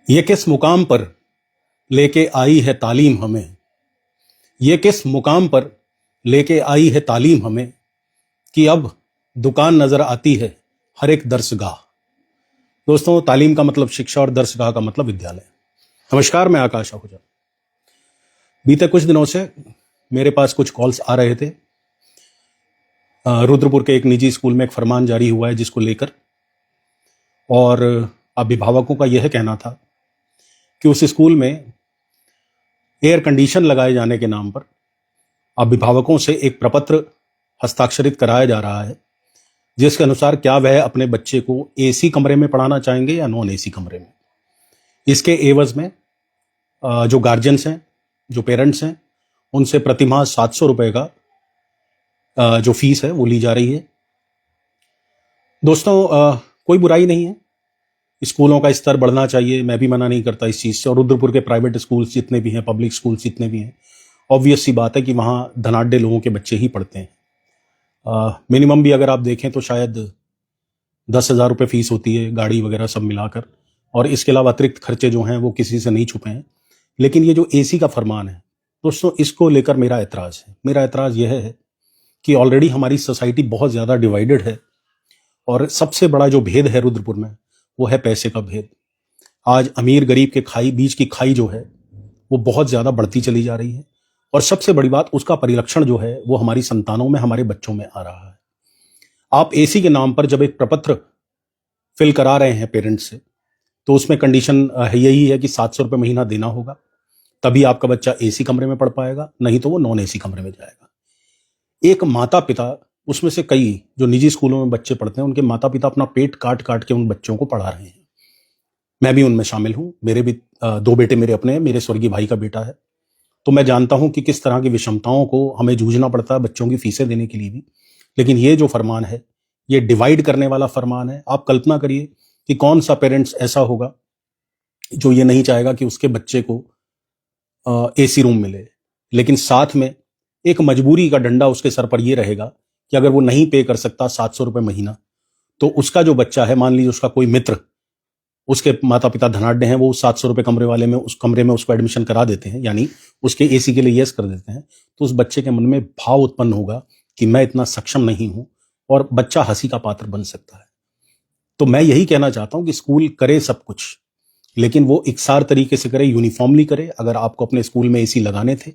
ये किस मुकाम पर लेके आई है तालीम हमें। ये किस मुकाम पर लेके आई है तालीम हमें कि अब दुकान नजर आती है हर एक दरसगाह। दोस्तों, तालीम का मतलब शिक्षा और दरसगाह का मतलब विद्यालय। नमस्कार, मैं आकाश आहूजा। बीते कुछ दिनों से मेरे पास कुछ कॉल्स आ रहे थे। रुद्रपुर के एक निजी स्कूल में एक फरमान जारी हुआ है जिसको लेकर, और अभिभावकों का यह कहना था कि उस स्कूल में एयर कंडीशन लगाए जाने के नाम पर अभिभावकों से एक प्रपत्र हस्ताक्षरित कराया जा रहा है, जिसके अनुसार क्या वह अपने बच्चे को एसी कमरे में पढ़ाना चाहेंगे या नॉन एसी कमरे में। इसके एवज में जो गार्जियंस हैं, जो पेरेंट्स हैं, उनसे प्रतिमाह 700 रुपए का जो फीस है वो ली जा रही है। दोस्तों, कोई बुराई नहीं है, स्कूलों का स्तर बढ़ना चाहिए, मैं भी मना नहीं करता इस चीज़ से। और रुद्रपुर के प्राइवेट स्कूल्स जितने भी हैं, पब्लिक स्कूल्स जितने भी हैं, ऑब्वियस सी बात है कि वहाँ धनाढ्य लोगों के बच्चे ही पढ़ते हैं। मिनिमम भी अगर आप देखें तो शायद 10,000 रुपये फीस होती है, गाड़ी वगैरह सब मिलाकर, और इसके अलावा अतिरिक्त खर्चे जो हैं वो किसी से नहीं छुपे हैं। लेकिन ये जो एसी का फरमान है दोस्तों, इसको लेकर मेरा एतराज़ है। मेरा एतराज़ यह है कि ऑलरेडी हमारी सोसाइटी बहुत ज़्यादा डिवाइडेड है, और सबसे बड़ा जो भेद है रुद्रपुर में वो है पैसे का भेद। आज अमीर गरीब के बीच की खाई जो है वो बहुत ज़्यादा बढ़ती चली जा रही है, और सबसे बड़ी बात, उसका परिलक्षण जो है वो हमारी संतानों में, हमारे बच्चों में आ रहा है। आप एसी के नाम पर जब एक प्रपत्र फिल करा रहे हैं पेरेंट्स से, तो उसमें कंडीशन यही है कि 700 रुपये महीना देना होगा, तभी आपका बच्चा एसी कमरे में पढ़ पाएगा, नहीं तो वो नॉन एसी कमरे में जाएगा। एक माता पिता, उसमें से कई जो निजी स्कूलों में बच्चे पढ़ते हैं, उनके माता पिता अपना पेट काट काट के उन बच्चों को पढ़ा रहे हैं। मैं भी उनमें शामिल हूं। मेरे भी 2 बेटे मेरे अपने हैं, मेरे स्वर्गीय भाई का बेटा है, तो मैं जानता हूं कि किस तरह की विषमताओं को हमें जूझना पड़ता है बच्चों की फीसें देने के लिए भी। लेकिन ये जो फरमान है, ये डिवाइड करने वाला फरमान है। आप कल्पना करिए कि कौन सा पेरेंट्स ऐसा होगा जो ये नहीं चाहेगा कि उसके बच्चे को एसी रूम मिले, लेकिन साथ में एक मजबूरी का डंडा उसके सर पर यह रहेगा कि अगर वो नहीं पे कर सकता 700 रुपये महीना, तो उसका जो बच्चा है, मान लीजिए उसका कोई मित्र, उसके माता पिता धनाढ्य हैं, वो 700 रुपये कमरे वाले में, उस कमरे में उसको एडमिशन करा देते हैं, यानी उसके एसी के लिए यस कर देते हैं, तो उस बच्चे के मन में भाव उत्पन्न होगा कि मैं इतना सक्षम नहीं हूं, और बच्चा हंसी का पात्र बन सकता है। तो मैं यही कहना चाहता हूं कि स्कूल करे सब कुछ, लेकिन वो इकसार तरीके से करे, यूनिफॉर्मली करे। अगर आपको अपने स्कूल में एसी लगाने थे,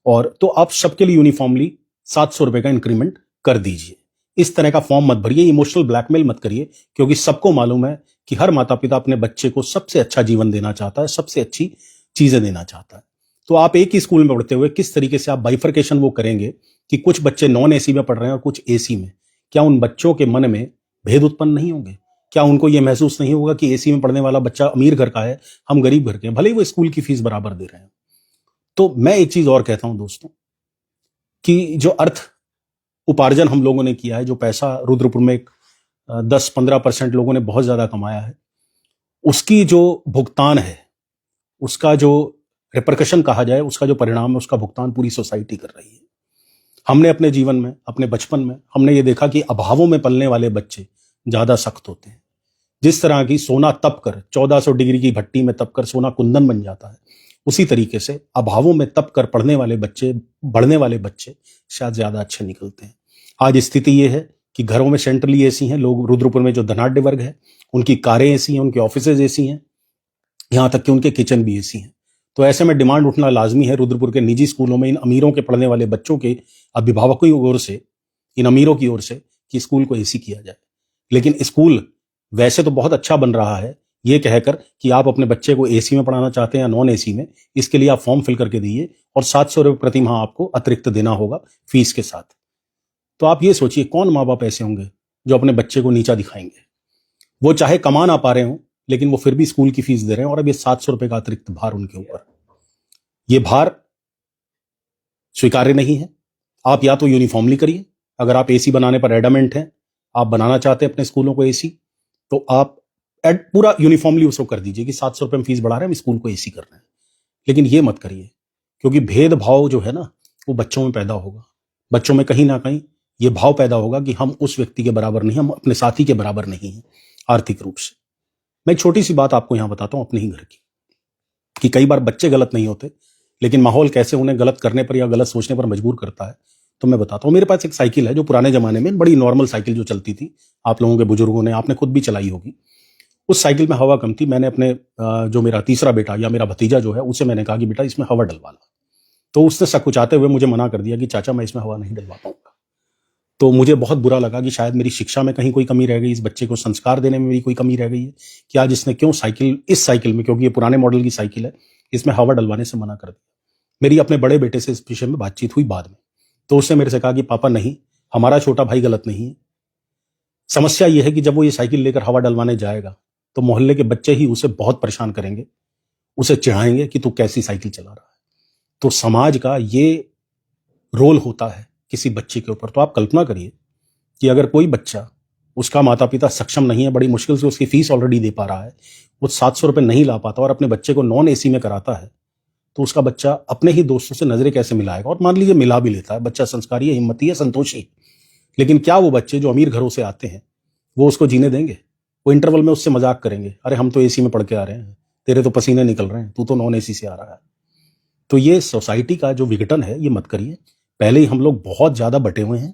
और तो आप सबके लिए यूनिफॉर्मली 700 रुपए का इंक्रीमेंट कर दीजिए। इस तरह का फॉर्म मत भरिए, इमोशनल ब्लैकमेल मत करिए, क्योंकि सबको मालूम है कि हर माता पिता अपने बच्चे को सबसे अच्छा जीवन देना चाहता है, सबसे अच्छी चीजें देना चाहता है। तो आप एक ही स्कूल में पढ़ते हुए किस तरीके से आप बाइफरकेशन वो करेंगे कि कुछ बच्चे नॉन एसी में पढ़ रहे हैं और कुछ एसी में, क्या उन बच्चों के मन में भेद उत्पन्न नहीं होंगे? क्या उनको यह महसूस नहीं होगा कि एसी में पढ़ने वाला बच्चा अमीर घर का है, हम गरीब घर के हैं, भले ही वो स्कूल की फीस बराबर दे रहे हैं। तो मैं एक चीज और कहता हूं दोस्तों, कि जो अर्थ उपार्जन हम लोगों ने किया है, जो पैसा रुद्रपुर में 10-15% लोगों ने बहुत ज्यादा कमाया है, उसकी जो भुगतान है, उसका जो रिपरकशन कहा जाए, उसका जो परिणाम है, उसका भुगतान पूरी सोसाइटी कर रही है। हमने अपने जीवन में, अपने बचपन में हमने ये देखा कि अभावों में पलने वाले बच्चे ज्यादा सख्त होते हैं। जिस तरह की सोना तप कर 1400 डिग्री की भट्टी में तप कर सोना कुंदन बन जाता है, उसी तरीके से अभावों में तप कर पढ़ने वाले बच्चे, बढ़ने वाले बच्चे शायद ज्यादा अच्छे निकलते हैं। आज स्थिति यह है कि घरों में सेंट्रली एसी हैं, लोग रुद्रपुर में जो धनाढ्य वर्ग है उनकी कारें एसी हैं, उनके ऑफिसेज एसी हैं, यहां तक कि उनके किचन भी एसी हैं। तो ऐसे में डिमांड उठना लाजमी है रुद्रपुर के निजी स्कूलों में इन अमीरों के पढ़ने वाले बच्चों के अभिभावकों की ओर से, इन अमीरों की ओर से, कि स्कूल को एसी किया जाए। लेकिन स्कूल वैसे तो बहुत अच्छा बन रहा है, ये कहकर कि आप अपने बच्चे को एसी में पढ़ाना चाहते हैं या नॉन एसी में, इसके लिए आप फॉर्म फिल करके दीजिए, और 700 रुपये प्रति माह आपको अतिरिक्त देना होगा फीस के साथ। तो आप ये सोचिए, कौन माँ बाप ऐसे होंगे जो अपने बच्चे को नीचा दिखाएंगे? वो चाहे कमा ना पा रहे हो, लेकिन वो फिर भी स्कूल की फीस दे रहे हैं, और अब ये 700 रुपये का अतिरिक्त भार उनके ऊपर। ये भार स्वीकार्य नहीं है। आप या तो यूनिफॉर्मली करिए, अगर आप एसी बनाने पर एडमेंट हैं, आप बनाना चाहते हैं अपने स्कूलों को एसी, तो आप पूरा यूनिफॉर्मली उसको कर दीजिए कि 700 रुपये में फीस बढ़ा रहे हैं, हम स्कूल को एसी कर रहे हैं। लेकिन ये मत करिए, क्योंकि भेदभाव जो है ना, वो बच्चों में पैदा होगा। बच्चों में कहीं ना कहीं ये भाव पैदा होगा कि हम उस व्यक्ति के बराबर नहीं, हम अपने साथी के बराबर नहीं हैं आर्थिक रूप से। मैं एक छोटी सी बात आपको यहां बताता हूं अपने ही घर की, कि कई बार बच्चे गलत नहीं होते, लेकिन माहौल कैसे उन्हें गलत करने पर या गलत सोचने पर मजबूर करता है। तो मैं बताता हूँ, मेरे पास एक साइकिल है जो पुराने जमाने में बड़ी नॉर्मल साइकिल जो चलती थी, आप लोगों के बुजुर्गों ने, आपने खुद भी चलाई होगी। उस साइकिल में हवा कम थी। मैंने अपने जो मेरा तीसरा बेटा या मेरा भतीजा जो है, उसे मैंने कहा कि बेटा इसमें हवा डलवा ला। तो उसने सकुचाते हुए मुझे मना कर दिया कि चाचा मैं इसमें हवा नहीं डलवा पाऊंगा। तो मुझे बहुत बुरा लगा कि शायद मेरी शिक्षा में कहीं कोई कमी रह गई, इस बच्चे को संस्कार देने में मेरी कोई कमी रह गई है कि आज इसने क्यों साइकिल, इस साइकिल में, क्योंकि ये पुराने मॉडल की साइकिल है, इसमें हवा डलवाने से मना कर दिया। मेरी अपने बड़े बेटे से इस विषय में बातचीत हुई बाद में, तो उसने मेरे से कहा कि पापा नहीं, हमारा छोटा भाई गलत नहीं है। समस्या यह है कि जब वो ये साइकिल लेकर हवा डलवाने जाएगा तो मोहल्ले के बच्चे ही उसे बहुत परेशान करेंगे, उसे चिढ़ाएंगे कि तू कैसी साइकिल चला रहा है। तो समाज का ये रोल होता है किसी बच्चे के ऊपर। तो आप कल्पना करिए कि अगर कोई बच्चा, उसका माता पिता सक्षम नहीं है, बड़ी मुश्किल से उसकी फीस ऑलरेडी दे पा रहा है, वो 700 रुपये नहीं ला पाता और अपने बच्चे को नॉन एसी में कराता है, तो उसका बच्चा अपने ही दोस्तों से नजरें कैसे मिलाएगा। और मान लीजिए मिला भी लेता है, बच्चा संस्कारी है, हिम्मती है, संतोषी, लेकिन क्या वो बच्चे जो अमीर घरों से आते हैं वो उसको जीने देंगे? वो इंटरवल में उससे मजाक करेंगे, अरे हम तो एसी में पढ़ के आ रहे हैं, तेरे तो पसीने निकल रहे हैं, तू तो नॉन एसी से आ रहा है। तो ये सोसाइटी का जो विघटन है, ये मत करिए। पहले ही हम लोग बहुत ज्यादा बटे हुए हैं।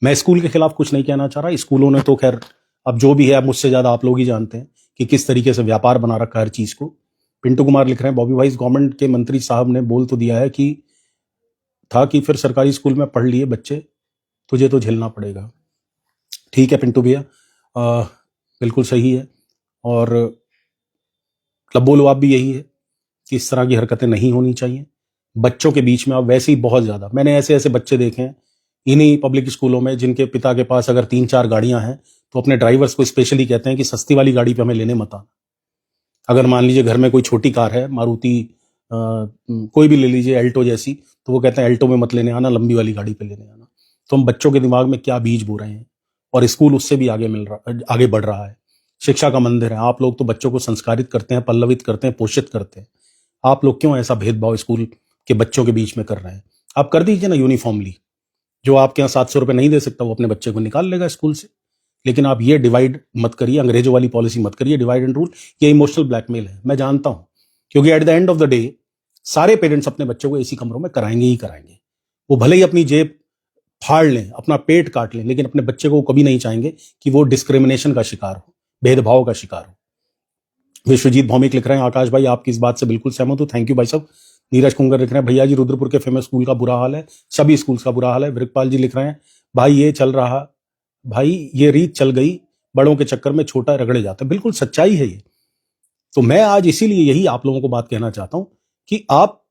मैं स्कूल के खिलाफ कुछ नहीं कहना चाह रहा, स्कूलों ने तो खैर अब जो भी है, अब मुझसे ज्यादा आप लोग ही जानते हैं कि किस तरीके से व्यापार बना रखा है हर चीज को। पिंटू कुमार लिख रहे हैं, बॉबी भाई गवर्नमेंट के मंत्री साहब ने बोल तो दिया है कि था कि फिर सरकारी स्कूल में पढ़ लिए बच्चे, तुझे तो झेलना पड़ेगा। ठीक है पिंटू भैया, बिल्कुल सही है। और बोलो आप भी यही है कि इस तरह की हरकतें नहीं होनी चाहिए बच्चों के बीच में। अब वैसे ही बहुत ज्यादा मैंने ऐसे ऐसे बच्चे देखे हैं इन्हीं पब्लिक स्कूलों में, जिनके पिता के पास अगर 3-4 गाड़ियां हैं तो अपने ड्राइवर्स को स्पेशली कहते हैं कि सस्ती वाली गाड़ी पे हमें लेने मत आना। अगर मान लीजिए घर में कोई छोटी कार है, मारुति कोई भी ले लीजिए, एल्टो जैसी, तो वो कहते हैं एल्टो में मत लेने आना, लंबी वाली गाड़ी पे लेने आना। तो हम बच्चों के दिमाग में क्या बीज बो रहे हैं, और स्कूल उससे भी आगे बढ़ रहा है। शिक्षा का मंदिर है, आप लोग तो बच्चों को संस्कारित करते हैं, पल्लवित करते हैं, पोषित करते हैं। आप लोग क्यों ऐसा भेदभाव स्कूल के बच्चों के बीच में कर रहे हैं? आप कर दीजिए ना यूनिफॉर्मली, जो आपके यहाँ 700 रुपये नहीं दे सकता वो अपने बच्चे को निकाल लेगा स्कूल से। लेकिन आप ये डिवाइड मत करिए, अंग्रेजों वाली पॉलिसी मत करिए, डिवाइड एंड रूल। ये इमोशनल ब्लैकमेल है, मैं जानता हूं, क्योंकि at the end of the day सारे पेरेंट्स अपने बच्चों को एसी कमरों में कराएंगे ही कराएंगे। वो भले ही अपनी जेब फाड़ लें, अपना पेट काट लें, लेकिन अपने बच्चे को कभी नहीं चाहेंगे कि वो डिस्क्रिमिनेशन का शिकार हो, भेदभाव का शिकार हो। विश्वजीत भौमिक लिख रहे हैं, आकाश भाई आपकी इस बात से बिल्कुल सहमत हूं, थैंक यू भाई साहब। नीरज कुंगर लिख रहे हैं, भैया जी रुद्रपुर के फेमस स्कूल का बुरा हाल है, सभी स्कूल का बुरा हाल है। वृकपाल जी लिख रहे हैं, भाई ये रीत चल गई, बड़ों के चक्कर में छोटा रगड़े जाता है। बिल्कुल सच्चाई है ये। तो मैं आज इसीलिए यही आप लोगों को बात कहना चाहता हूं कि आप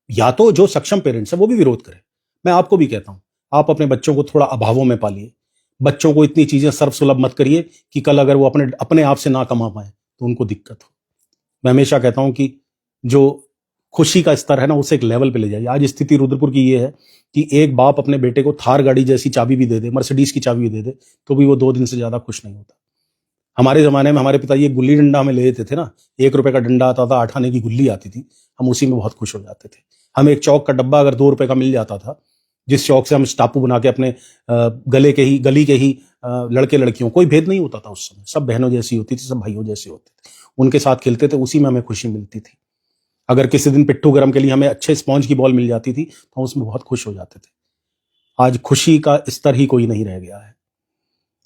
या तो जो सक्षम पेरेंट्स है वो भी विरोध करें। मैं आपको भी कहता हूं, आप अपने बच्चों को थोड़ा अभावों में पालिए। बच्चों को इतनी चीजें सर्वसुलभ मत करिए कि कल अगर वो अपने आप से ना कमा पाए तो उनको दिक्कत हो। मैं हमेशा कहता हूं कि जो खुशी का स्तर है ना, उसे एक लेवल पे ले जाइए। आज स्थिति रुद्रपुर की ये है कि एक बाप अपने बेटे को थार गाड़ी जैसी चाबी भी दे दे, मर्सिडीज की चाबी भी दे दे, तो भी वो 2 दिन से ज्यादा खुश नहीं होता। हमारे जमाने में हमारे पिताजी एक गुल्ली डंडा हमें ले देते थे ना, 1 रुपए का डंडा आता था, 8 आने की गुल्ली आती थी, हम उसी में बहुत खुश हो जाते थे। हम एक चौक का डब्बा अगर 2 रुपए का मिल जाता था, जिस चौक से हम स्टापू बना के अपने गली के ही लड़के लड़कियों, कोई भेद नहीं होता था उस समय, सब बहनों जैसी होती थी, सब भाइयों जैसे होते थे, उनके साथ खेलते थे, उसी में हमें खुशी मिलती थी। अगर किसी दिन पिट्ठू गरम के लिए हमें अच्छे स्पॉन्ज की बॉल मिल जाती थी तो उसमें बहुत खुश हो जाते थे। आज खुशी का स्तर ही कोई नहीं रह गया है,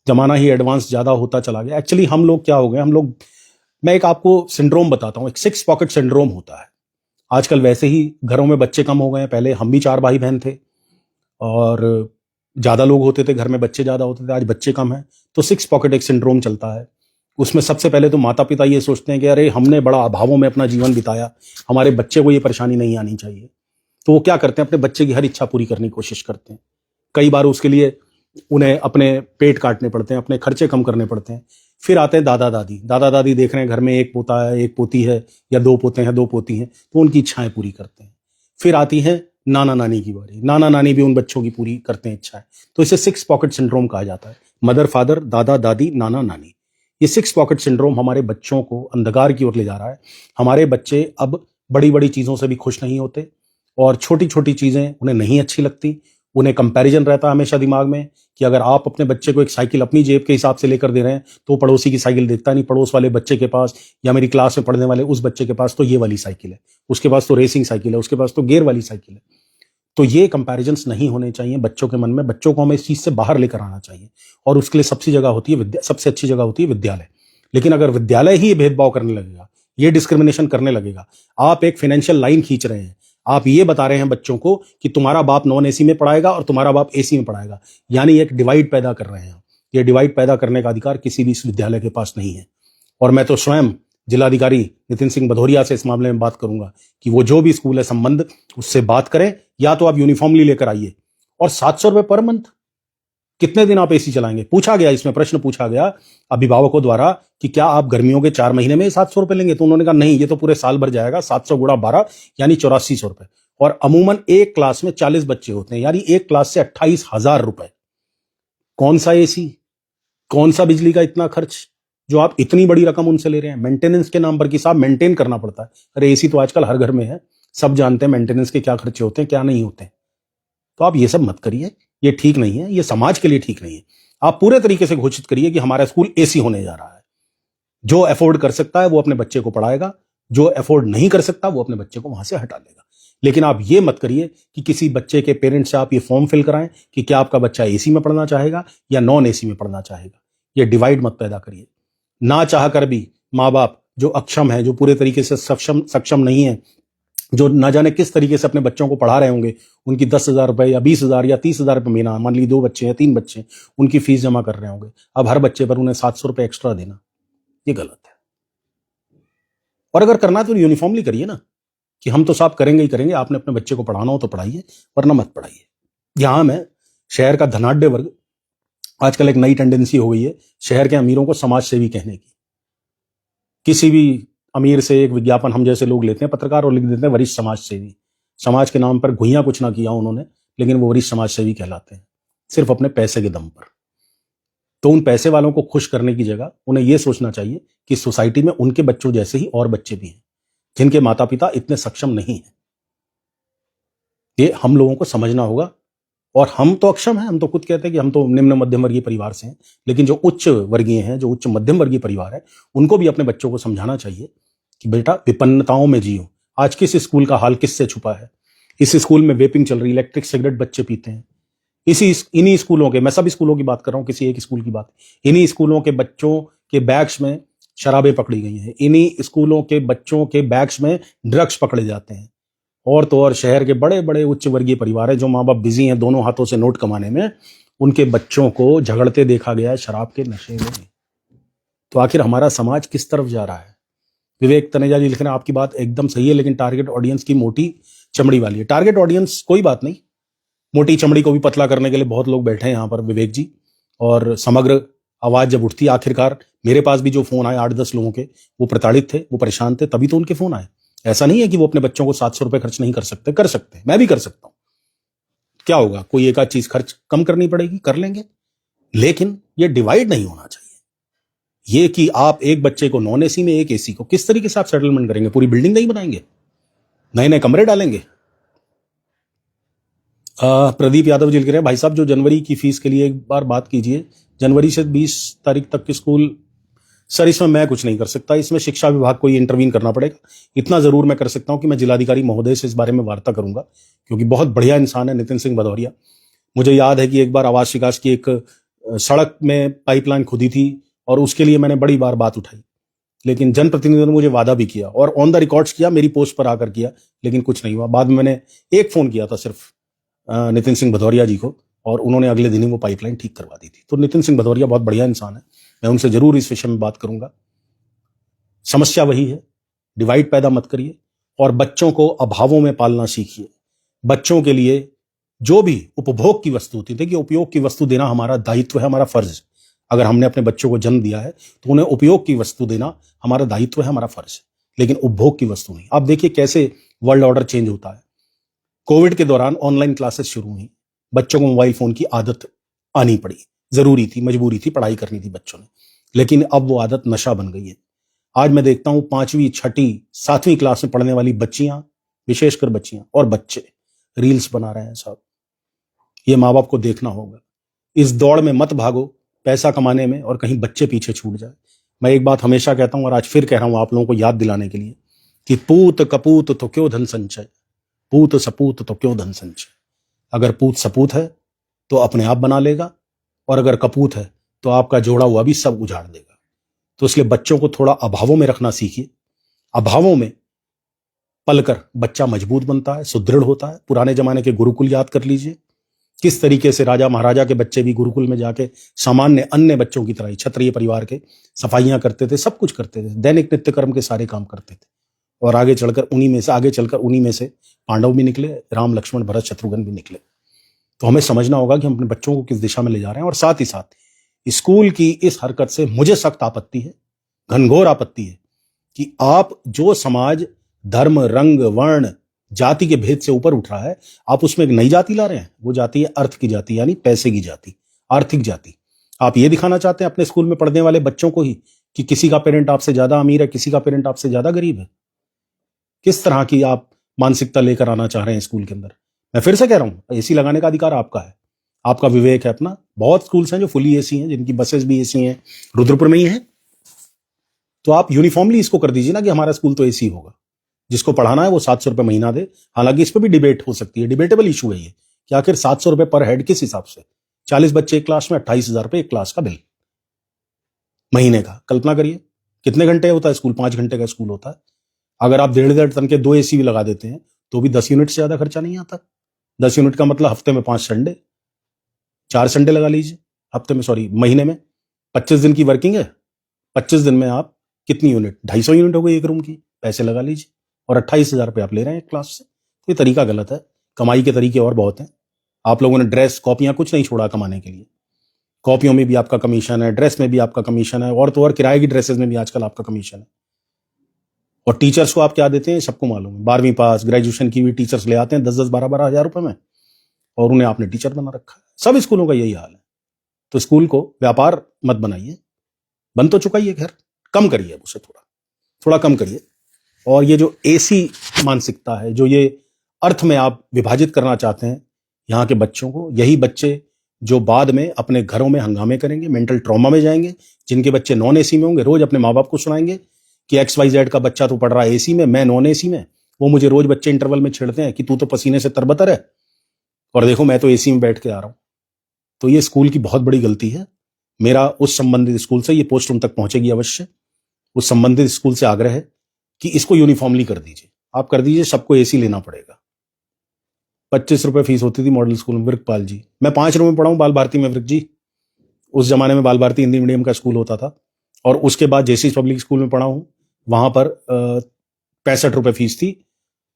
जमाना ही एडवांस ज्यादा होता चला गया। एक्चुअली हम लोग क्या हो गए, मैं एक आपको सिंड्रोम बताता हूं, एक 6 पॉकेट सिंड्रोम होता है आजकल। वैसे ही घरों में बच्चे कम हो गए हैं, पहले हम भी 4 भाई बहन थे और ज्यादा लोग होते थे घर में, बच्चे ज्यादा होते थे, आज बच्चे कम हैं, तो 6 पॉकेट एक सिंड्रोम चलता है। उसमें सबसे पहले तो माता पिता ये सोचते हैं कि अरे हमने बड़ा अभावों में अपना जीवन बिताया, हमारे बच्चे को ये परेशानी नहीं आनी चाहिए। तो वो क्या करते हैं, अपने बच्चे की हर इच्छा पूरी करने की कोशिश करते हैं। कई बार उसके लिए उन्हें अपने पेट काटने पड़ते हैं, अपने खर्चे कम करने पड़ते हैं। फिर आते हैं दादा दादी देख रहे हैं घर में एक पोता है, एक पोती है, या 2 पोते हैं, 2 पोती हैं, तो उनकी इच्छाएं पूरी करते हैं। फिर आती है नाना नानी की बारी, नाना नानी भी उन बच्चों की पूरी करते हैं इच्छाएं। तो इसे 6 पॉकेट सिंड्रोम कहा जाता है। मदर फादर, दादा दादी, नाना नानी, ये 6 पॉकेट सिंड्रोम हमारे बच्चों को अंधकार की ओर ले जा रहा है। हमारे बच्चे अब बड़ी बड़ी चीजों से भी खुश नहीं होते और छोटी छोटी चीजें उन्हें नहीं अच्छी लगती। उन्हें कंपैरिजन रहता है हमेशा दिमाग में कि अगर आप अपने बच्चे को एक साइकिल अपनी जेब के हिसाब से लेकर दे रहे हैं तो पड़ोसी की साइकिल देखता नहीं, पड़ोस वाले बच्चे के पास या मेरी क्लास में पढ़ने वाले उस बच्चे के पास तो ये वाली साइकिल है, उसके पास तो रेसिंग साइकिल है, उसके पास तो गियर वाली साइकिल है। तो ये कंपैरिजन्स नहीं होने चाहिए बच्चों के मन में। बच्चों को हमें इस चीज से बाहर लेकर आना चाहिए और उसके लिए सबसे अच्छी जगह होती है विद्यालय। लेकिन अगर विद्यालय ही भेदभाव करने लगेगा, ये डिस्क्रिमिनेशन करने लगेगा, आप एक फाइनेंशियल लाइन खींच रहे हैं, आप ये बता रहे हैं बच्चों को कि तुम्हारा बाप नॉन एसी में पढ़ाएगा और तुम्हारा बाप एसी में पढ़ाएगा, यानी एक डिवाइड पैदा कर रहे हैं। ये डिवाइड पैदा करने का अधिकार किसी भी इस विद्यालय के पास नहीं है। और मैं तो स्वयं जिलाधिकारी नितिन सिंह भदौरिया से इस मामले में बात करूंगा कि वो जो भी स्कूल है संबंध उससे बात करें, या तो आप यूनिफॉर्मली लेकर आइए। और 700 रुपए पर मंथ, कितने दिन आप एसी चलाएंगे? पूछा गया, इसमें प्रश्न पूछा गया अभिभावकों द्वारा कि क्या आप गर्मियों के 4 महीने में 700 रुपए लेंगे? तो उन्होंने कहा नहीं, ये तो पूरे साल भर जाएगा, 700 गुणा 12 यानी 8400 रुपए। और अमूमन एक क्लास में 40 बच्चे होते हैं, यानी एक क्लास से 28,000 रुपए। कौन सा एसी, कौन सा बिजली का इतना खर्च जो आप इतनी बड़ी रकम उनसे ले रहे हैं? मेंटेनेंस के नाम पर कि साहब मेंटेन करना पड़ता है। अरे एसी तो आजकल हर घर में है, सब जानते हैं मेंटेनेंस के क्या खर्चे होते हैं क्या नहीं होते हैं। तो आप ये सब मत करिए, ये ठीक नहीं है, ये समाज के लिए ठीक नहीं है। आप पूरे तरीके से घोषित करिए कि हमारा स्कूल एसी होने जा रहा है। जो अफोर्ड कर सकता है वो अपने बच्चे को पढ़ाएगा, जो अफोर्ड नहीं कर सकता वो अपने बच्चे को वहां से हटा लेगा। लेकिन आप ये मत करिए कि किसी बच्चे के पेरेंट्स से आप ये फॉर्म फिल कराएं कि क्या आपका बच्चा एसी में पढ़ना चाहेगा या नॉन एसी में पढ़ना चाहेगा। ये डिवाइड मत पैदा करिए। ना चाह कर भी माँ बाप जो अक्षम है, जो पूरे तरीके से सक्षम नहीं है, जो ना जाने किस तरीके से अपने बच्चों को पढ़ा रहे होंगे, उनकी 10,000 रुपए या 20,000 या 30,000 रुपए महीना, मान ली 2 बच्चे हैं 3 बच्चे, उनकी फीस जमा कर रहे होंगे, अब हर बच्चे पर उन्हें 700 रुपए एक्स्ट्रा देना, ये गलत है। और अगर करना है तो यूनिफॉर्मली करिए ना, कि हम तो साहब करेंगे ही करेंगे, आपने अपने बच्चे को पढ़ाना हो तो पढ़ाइए वरना मत पढ़ाइए। यहां में शहर का धनाढ्य वर्ग, आजकल एक नई टेंडेंसी हो गई है शहर के अमीरों को समाज सेवी कहने की। किसी भी अमीर से एक विज्ञापन हम जैसे लोग लेते हैं, पत्रकार, और लिख देते हैं वरिष्ठ समाज सेवी। समाज के नाम पर घुइयां कुछ ना किया उन्होंने, लेकिन वो वरिष्ठ समाज सेवी कहलाते हैं सिर्फ अपने पैसे के दम पर। तो उन पैसे वालों को खुश करने की जगह उन्हें यह सोचना चाहिए कि सोसाइटी में उनके बच्चों जैसे ही और बच्चे भी हैं जिनके माता पिता इतने सक्षम नहीं हैं। ये हम लोगों को समझना होगा। और हम तो अक्षम हैं, हम तो खुद कहते हैं कि हम तो निम्न मध्यम वर्गीय परिवार से हैं, लेकिन जो उच्च वर्गीय हैं, जो उच्च मध्यम वर्गीय परिवार है, उनको भी अपने बच्चों को समझाना चाहिए कि बेटा विपन्नताओं में जियो। आज किस स्कूल का हाल किससे छुपा है? इस स्कूल में वेपिंग चल रही, इलेक्ट्रिक सिगरेट बच्चे पीते हैं। इन्हीं स्कूलों के, मैं सब स्कूलों की बात कर रहा हूं, किसी एक स्कूल की बात, इन्हीं स्कूलों के बच्चों के बैग्स में शराबें पकड़ी गई हैं, इन्हीं स्कूलों के बच्चों के बैग्स में ड्रग्स पकड़े जाते हैं। और तो और शहर के बड़े बड़े उच्च वर्गीय परिवार है, जो माँ बाप बिजी हैं दोनों हाथों से नोट कमाने में, उनके बच्चों को झगड़ते देखा गया है शराब के नशे में। तो आखिर हमारा समाज किस तरफ जा रहा है? विवेक तनेजा जी लिख रहे हैं आपकी बात एकदम सही है, लेकिन टारगेट ऑडियंस की मोटी चमड़ी वाली है। टारगेट ऑडियंस कोई बात नहीं, मोटी चमड़ी को भी पतला करने के लिए बहुत लोग बैठे हैं यहाँ पर विवेक जी। और समग्र आवाज जब उठती है, आखिरकार मेरे पास भी जो फोन आए 8-10 लोगों के, वो प्रताड़ित थे, वो परेशान थे, तभी तो उनके फोन आए। ऐसा नहीं है कि वो अपने बच्चों को 700 रुपए खर्च नहीं कर सकते, कर सकते हैं, मैं भी कर सकता हूं। क्या होगा, कोई एक आध चीज खर्च कम करनी पड़ेगी, कर लेंगे। लेकिन ये डिवाइड नहीं होना चाहिए। ये कि आप एक बच्चे को नॉन एसी में, एक एसी को, किस तरीके से आप सेटलमेंट करेंगे? पूरी बिल्डिंग नहीं बनाएंगे, नए नए कमरे डालेंगे? प्रदीप यादव जी लिख रहे हैं भाई साहब जो जनवरी की फीस के लिए एक बार बात कीजिए, जनवरी से 20 तारीख तक के स्कूल। सर इसमें मैं कुछ नहीं कर सकता, इसमें शिक्षा विभाग को ही इंटरवीन करना पड़ेगा। इतना जरूर मैं कर सकता हूं कि मैं जिलाधिकारी महोदय से इस बारे में वार्ता करूंगा, क्योंकि बहुत बढ़िया इंसान है नितिन सिंह भदौरिया। मुझे याद है कि एक बार आवास विकास की एक सड़क में पाइपलाइन खुदी थी और उसके लिए मैंने बड़ी बार बात उठाई, लेकिन जनप्रतिनिधियों ने मुझे वादा भी किया और ऑन द रिकॉर्ड्स किया, मेरी पोस्ट पर आकर किया, लेकिन कुछ नहीं हुआ। बाद में मैंने एक फोन किया था सिर्फ नितिन सिंह भदौरिया जी को, और उन्होंने अगले दिन ही वो पाइपलाइन ठीक करवा दी थी। तो नितिन सिंह भदौरिया बहुत बढ़िया इंसान है, मैं उनसे जरूर इस विषय में बात करूंगा। समस्या वही है, डिवाइड पैदा मत करिए और बच्चों को अभावों में पालना सीखिए। बच्चों के लिए जो भी उपभोग की वस्तु होती है, देखिए उपयोग की वस्तु देना हमारा दायित्व है, हमारा फर्ज है। अगर हमने अपने बच्चों को जन्म दिया है तो उन्हें उपयोग की वस्तु देना हमारा दायित्व है, हमारा फर्ज है, लेकिन उपभोग की वस्तु नहीं। आप देखिए कैसे वर्ल्ड ऑर्डर चेंज होता है। कोविड के दौरान ऑनलाइन क्लासेस शुरू हुई, बच्चों को मोबाइल फोन की आदत आनी पड़ी, जरूरी थी, मजबूरी थी, पढ़ाई करनी थी बच्चों ने, लेकिन अब वो आदत नशा बन गई है। आज मैं देखता हूं 5वीं 6ठी 7वीं क्लास में पढ़ने वाली बच्चियां, विशेषकर बच्चियां और बच्चे रील्स बना रहे हैं साहब। ये माँ बाप को देखना होगा। इस दौड़ में मत भागो पैसा कमाने में और कहीं बच्चे पीछे छूट जाए। मैं एक बात हमेशा कहता हूं और आज फिर कह रहा हूं आप लोगों को याद दिलाने के लिए कि पूत कपूत तो क्यों धन संचय, पूत सपूत तो क्यों धन संचय। अगर पूत सपूत है तो अपने आप बना लेगा, और अगर कपूत है तो आपका जोड़ा हुआ भी सब उजाड़ देगा। तो इसलिए बच्चों को थोड़ा अभावों में रखना सीखिए। अभावों में पलकर बच्चा मजबूत बनता है, सुदृढ़ होता है। पुराने जमाने के गुरुकुल याद कर लीजिए, किस तरीके से राजा महाराजा के बच्चे भी गुरुकुल में जाके सामान्य अन्य बच्चों की तरह ही क्षत्रिय परिवार के सफाइयां करते थे, सब कुछ करते थे, दैनिक नित्य कर्म के सारे काम करते थे। और आगे चलकर उन्हीं में से पांडव भी निकले, राम लक्ष्मण भरत शत्रुघ्न भी निकले। तो हमें समझना होगा कि हम अपने बच्चों को किस दिशा में ले जा रहे हैं। और साथ ही साथ स्कूल की इस हरकत से मुझे सख्त आपत्ति है, घनघोर आपत्ति है, कि आप जो समाज धर्म रंग वर्ण जाति के भेद से ऊपर उठ रहा है, आप उसमें एक नई जाति ला रहे हैं। वो जाति है अर्थ की जाति, यानी पैसे की जाति, आर्थिक जाति। आप ये दिखाना चाहते हैं अपने स्कूल में पढ़ने वाले बच्चों को ही कि किसी का पेरेंट आपसे ज्यादा अमीर है, किसी का पेरेंट आपसे ज्यादा गरीब है। किस तरह की आप मानसिकता लेकर आना चाह रहे हैं स्कूल के अंदर। मैं फिर से कह रहा हूं, एसी लगाने का अधिकार आपका है, आपका विवेक है अपना। बहुत स्कूल्स हैं जो फुली एसी हैं, जिनकी बसेस भी एसी हैं, रुद्रपुर में ही है। तो आप यूनिफॉर्मली इसको कर दीजिए ना कि हमारा स्कूल तो एसी होगा। जिसको पढ़ाना है वो 700 रुपए महीना दे। हालांकि इस पर भी डिबेट हो सकती है, डिबेटेबल इशू है ये कि आखिर 700 रुपए पर हेड किस हिसाब से। 40 बच्चे एक क्लास में, 28,000 रुपए एक क्लास का बिल महीने का। कल्पना करिए कितने घंटे होता है स्कूल, 5 घंटे का स्कूल होता है। अगर आप 1.5 टन के 2 एसी भी लगा देते हैं तो भी 10 यूनिट से ज्यादा खर्चा नहीं आता। 10 यूनिट का मतलब हफ्ते में 5 संडे, 4 संडे लगा लीजिए हफ्ते में, सॉरी महीने में 25 दिन की वर्किंग है। 25 दिन में आप कितनी यूनिट, 250 यूनिट हो गई एक रूम की, पैसे लगा लीजिए। और 28,000 रुपये आप ले रहे हैं एक क्लास से। तो ये तरीका गलत है। कमाई के तरीके और बहुत हैं। आप लोगों ने ड्रेस कॉपियां कुछ नहीं छोड़ा कमाने के लिए। कॉपियों में भी आपका कमीशन है, ड्रेस में भी आपका कमीशन है, और तो और किराए की ड्रेसेस में भी आजकल आपका कमीशन है। और टीचर्स को आप क्या देते हैं सबको मालूम है। 12वीं पास ग्रेजुएशन की हुई टीचर्स ले आते हैं 10-10, 12-12 हजार रुपए में, और उन्हें आपने टीचर बना रखा है। सब स्कूलों का यही हाल है। तो स्कूल को व्यापार मत बनाइए। बन तो चुका ही है, खैर कम करिए उसे, थोड़ा कम करिए। और ये जो एसी मानसिकता है, जो ये अर्थ में आप विभाजित करना चाहते हैं यहाँ के बच्चों को, यही बच्चे जो बाद में अपने घरों में हंगामे करेंगे, मेंटल ट्रॉमा में जाएंगे। जिनके बच्चे नॉन एसी में होंगे, रोज अपने माँ बाप को सुनाएंगे कि XYZ का बच्चा तो पढ़ रहा है एसी में, मैं नॉन एसी में। वो मुझे रोज बच्चे इंटरवल में छेड़ते हैं कि तू तो पसीने से तरबतर है, और देखो मैं तो एसी में बैठ के आ रहा हूं। तो ये स्कूल की बहुत बड़ी गलती है। मेरा उस संबंधित स्कूल से, ये पोस्ट उन तक पहुंचेगी अवश्य, उस संबंधित स्कूल से आग्रह है कि इसको यूनिफॉर्मली कर दीजिए। आप कर दीजिए, सबको एसी लेना पड़ेगा। 25 रुपए फीस होती थी मॉडल स्कूल में। वृकपाल जी, मैं 5 रुपए में पढ़ा हूं बाल भारती में। वृक जी, उस जमाने में बाल भारती हिंदी मीडियम का स्कूल होता था। और उसके बाद जेसी पब्लिक स्कूल में पढ़ा हूं, वहां पर 65 रुपए फीस थी,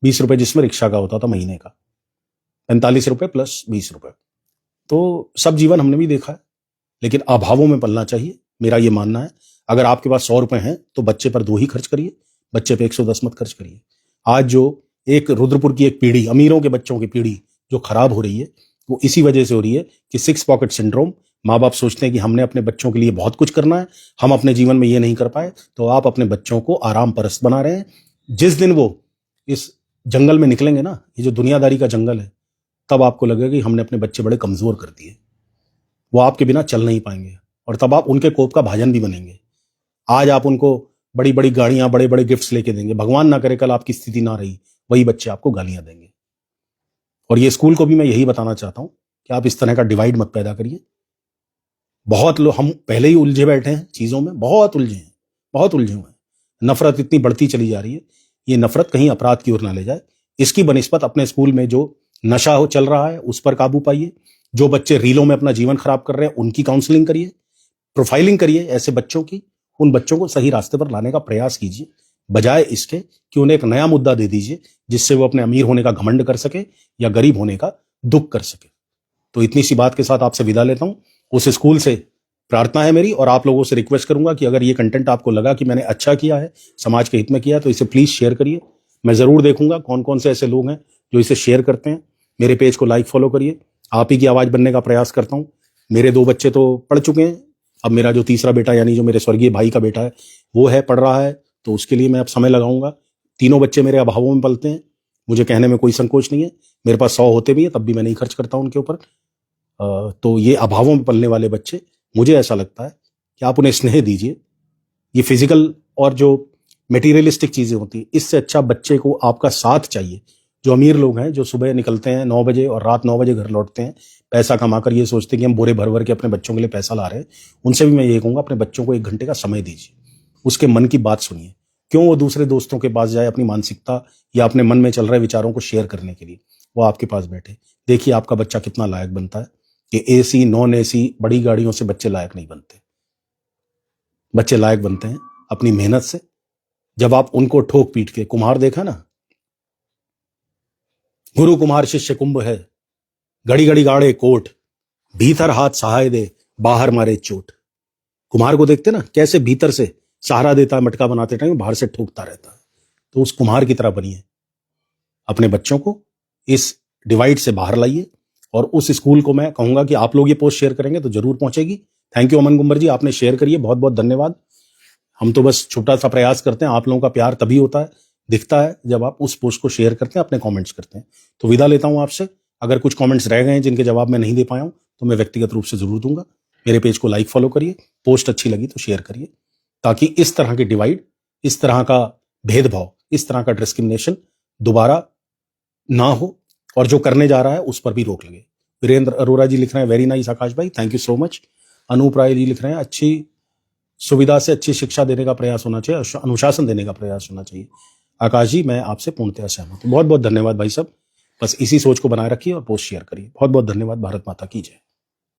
20 रुपए जिसमें रिक्शा का होता था महीने का, 45 रुपए प्लस 20 रुपए। तो सब जीवन हमने भी देखा है, लेकिन अभावों में पलना चाहिए, मेरा ये मानना है। अगर आपके पास 100 रुपए हैं तो बच्चे पर 2 ही खर्च करिए, बच्चे पे 110 मत खर्च करिए। आज जो एक रुद्रपुर की एक पीढ़ी, अमीरों के बच्चों की पीढ़ी जो खराब हो रही है, वो इसी वजह से हो रही है कि 6 पॉकेट सिंड्रोम। माँ बाप सोचते हैं कि हमने अपने बच्चों के लिए बहुत कुछ करना है, हम अपने जीवन में ये नहीं कर पाए, तो आप अपने बच्चों को आराम परस्त बना रहे हैं। जिस दिन वो इस जंगल में निकलेंगे ना, ये जो दुनियादारी का जंगल है, तब आपको लगेगा कि हमने अपने बच्चे बड़े कमजोर कर दिए, वो आपके बिना चल नहीं पाएंगे, और तब आप उनके कोप का भाजन भी बनेंगे। आज आप उनको बड़ी बड़ी गाड़ियां, बड़े बड़े गिफ्ट्स लेके देंगे, भगवान ना करे कल आपकी स्थिति ना रही, वही बच्चे आपको गालियां देंगे। और ये स्कूल को भी मैं यही बताना चाहता हूं कि आप इस तरह का डिवाइड मत पैदा करिए। बहुत लोग, हम पहले ही उलझे बैठे हैं चीजों में, बहुत उलझे हुए हैं। नफरत इतनी बढ़ती चली जा रही है, ये नफरत कहीं अपराध की ओर ना ले जाए। इसकी बनिस्बत अपने स्कूल में जो नशा हो चल रहा है उस पर काबू पाइए। जो बच्चे रीलों में अपना जीवन खराब कर रहे हैं उनकी काउंसलिंग करिए, प्रोफाइलिंग करिए ऐसे बच्चों की। उन बच्चों को सही रास्ते पर लाने का प्रयास कीजिए, बजाय इसके कि उन्हें एक नया मुद्दा दे दीजिए जिससे वो अपने अमीर होने का घमंड कर सके या गरीब होने का दुख कर सके। तो इतनी सी बात के साथ आपसे विदा लेता हूं। उस स्कूल से प्रार्थना है मेरी, और आप लोगों से रिक्वेस्ट करूंगा कि अगर ये कंटेंट आपको लगा कि मैंने अच्छा किया है, समाज के हित में किया, तो इसे प्लीज शेयर करिए। मैं जरूर देखूंगा कौन कौन से ऐसे लोग हैं जो इसे शेयर करते हैं। मेरे पेज को लाइक फॉलो करिए। आप ही की आवाज बनने का प्रयास करता हूं। मेरे 2 बच्चे तो पढ़ चुके हैं, अब मेरा जो तीसरा बेटा, यानी जो मेरे स्वर्गीय भाई का बेटा है, वो है पढ़ रहा है, तो उसके लिए मैं अब समय लगाऊंगा। तीनों बच्चे मेरे अभावों में पलते हैं, मुझे कहने में कोई संकोच नहीं है। मेरे पास 100 होते भी हैं तब भी मैं नहीं खर्च करता उनके ऊपर। तो ये अभावों में पलने वाले बच्चे, मुझे ऐसा लगता है कि आप उन्हें स्नेह दीजिए। ये फिजिकल और जो मटेरियलिस्टिक चीजें होती हैं, इससे अच्छा बच्चे को आपका साथ चाहिए। जो अमीर लोग हैं, जो सुबह निकलते हैं 9 बजे और रात 9 बजे घर लौटते हैं, पैसा कमाकर ये सोचते हैं कि हम बोरे भर भर के अपने बच्चों के लिए पैसा ला रहे हैं, उनसे भी मैं ये कहूंगा, अपने बच्चों को 1 घंटे का समय दीजिए, उसके मन की बात सुनिए। क्यों वो दूसरे दोस्तों के पास जाए अपनी मानसिकता या अपने मन में चल रहे विचारों को शेयर करने के लिए? वो आपके पास बैठे। देखिए आपका बच्चा कितना लायक बनता है। कि एसी नॉन एसी बड़ी गाड़ियों से बच्चे लायक नहीं बनते। बच्चे लायक बनते हैं अपनी मेहनत से। जब आप उनको ठोक पीट के, कुम्हार देखा ना, गुरु कुम्हार शिष्य कुंभ है, घड़ी घड़ी गाड़े कोट, भीतर हाथ सहाय दे, बाहर मारे चोट। कुम्हार को देखते ना, कैसे भीतर से सहारा देता है, मटका बनाते टाइम बाहर से ठोकता रहता है। तो उस कुम्हार की तरह बनिए। अपने बच्चों को इस डिवाइड से बाहर लाइए। और उस स्कूल को मैं कहूंगा कि आप लोग ये पोस्ट शेयर करेंगे तो जरूर पहुंचेगी। थैंक यू अमन गुंबर जी, आपने शेयर करिए, बहुत बहुत धन्यवाद। हम तो बस छोटा सा प्रयास करते हैं। आप लोगों का प्यार तभी होता है, दिखता है, जब आप उस पोस्ट को शेयर करते हैं, अपने कमेंट्स करते हैं। तो विदा लेता हूं आपसे। अगर कुछ कमेंट्स रह गए हैं जिनके जवाब मैं नहीं दे पाया हूं तो मैं व्यक्तिगत रूप से जरूर दूंगा। मेरे पेज को लाइक फॉलो करिए, पोस्ट अच्छी लगी तो शेयर करिए, ताकि इस तरह की डिवाइड, इस तरह का भेदभाव, इस तरह का डिस्क्रिमिनेशन दोबारा ना हो, और जो करने जा रहा है उस पर भी रोक लगे। वीरेंद्र अरोरा जी लिख रहे हैं, वेरी नाइस आकाश भाई, thank you so much. Anoop Rai ji लिख रहे हैं, अच्छी सुविधा से अच्छी शिक्षा देने का प्रयास होना चाहिए, अनुशासन देने का प्रयास होना चाहिए। आकाश जी, मैं आपसे पूर्णतः सहमत हूं। बहुत बहुत धन्यवाद भाई साहब। बस इसी सोच को बनाए रखिए और पोस्ट शेयर करिए। बहुत बहुत धन्यवाद। भारत माता की जय।